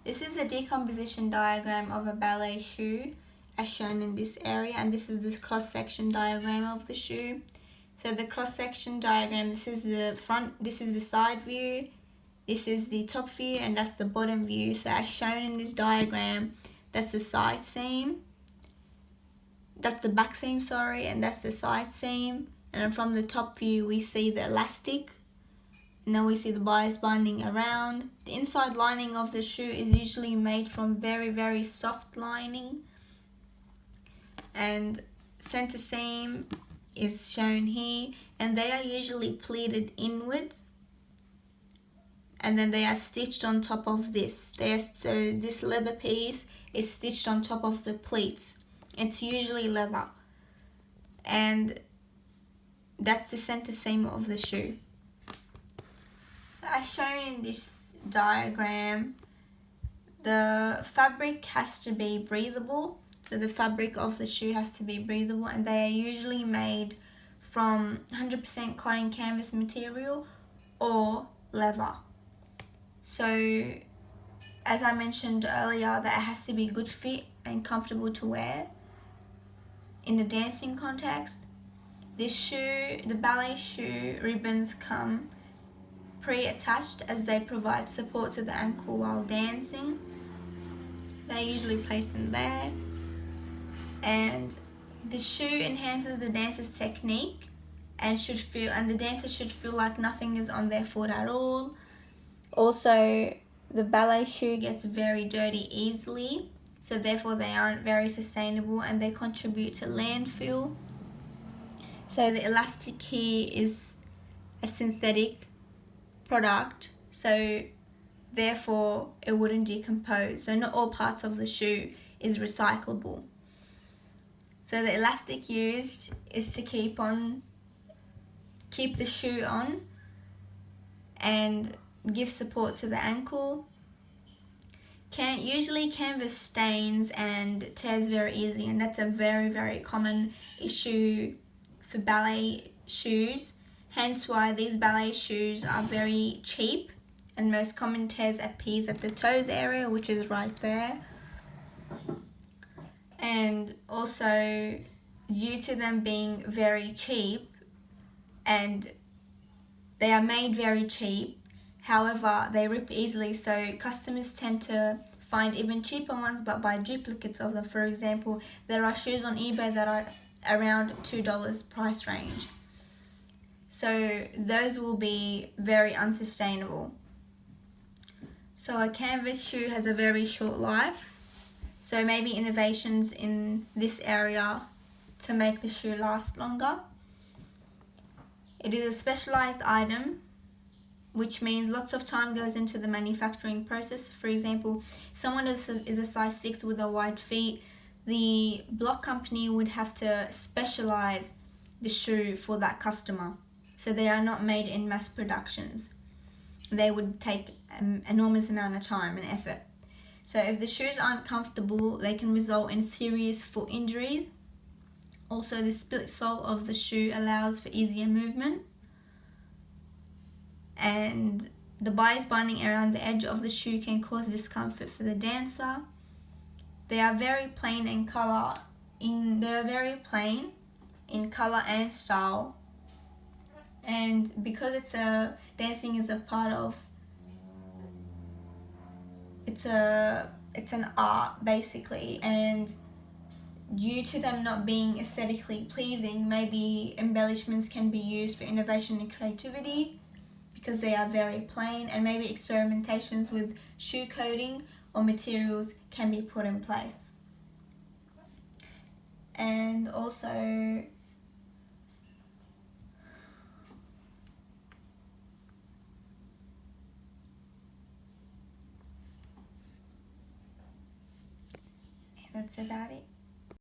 This is a decomposition diagram of a ballet shoe as shown in this area, and this is the cross-section diagram of the shoe. So the cross-section diagram, this is the front, this is the side view, this is the top view, and that's the bottom view. So as shown in this diagram, that's the side seam, that's the back seam, sorry, and that's the side seam. And from the top view, we see the elastic, and then we see the bias binding around. The inside lining of the shoe is usually made from very soft lining, and center seam is shown here, and they are usually pleated inwards, and then they are stitched on top of this. So this leather piece is stitched on top of the pleats. It's usually leather, and that's the center seam of the shoe. So as shown in this diagram, the fabric has to be breathable. So the fabric of the shoe has to be breathable, and they are usually made from 100% cotton canvas material or leather. So as I mentioned earlier, that it has to be good fit and comfortable to wear in the dancing context. This shoe, the ballet shoe ribbons come pre-attached as they provide support to the ankle while dancing. They usually place in there, and the shoe enhances the dancer's technique and the dancer should feel like nothing is on their foot at all. Also, the ballet shoe gets very dirty easily, so therefore they aren't very sustainable and they contribute to landfill. So the elastic here is a synthetic product, so therefore it wouldn't decompose. So not all parts of the shoe is recyclable. So the elastic used is to keep the shoe on and give support to the ankle. Usually canvas stains and tears very easily, and that's a very common issue for ballet shoes. Hence why these ballet shoes are very cheap, and most common tears appears at the toes area, which is right there. And also, due to them being very cheap, and they are made very cheap, however they rip easily, so customers tend to find even cheaper ones but buy duplicates of them. For example, there are shoes on eBay that are around $2 price range, so those will be very unsustainable. So a canvas shoe has a very short life, so maybe innovations in this area to make the shoe last longer. It is a specialized item, which means lots of time goes into the manufacturing process. For example, if someone is a size 6 with a wide feet, the block company would have to specialize the shoe for that customer. So they are not made in mass productions. They would take an enormous amount of time and effort. So if the shoes aren't comfortable, they can result in serious foot injuries. Also, the split sole of the shoe allows for easier movement, and the bias binding around the edge of the shoe can cause discomfort for the dancer. They are very plain in color. They're very plain in color and style, and because dancing is a part of, it's an art basically, and due to them not being aesthetically pleasing, maybe embellishments can be used for innovation and creativity because they are very plain, and maybe experimentations with shoe coating or materials can be put in place. And also, that's about it.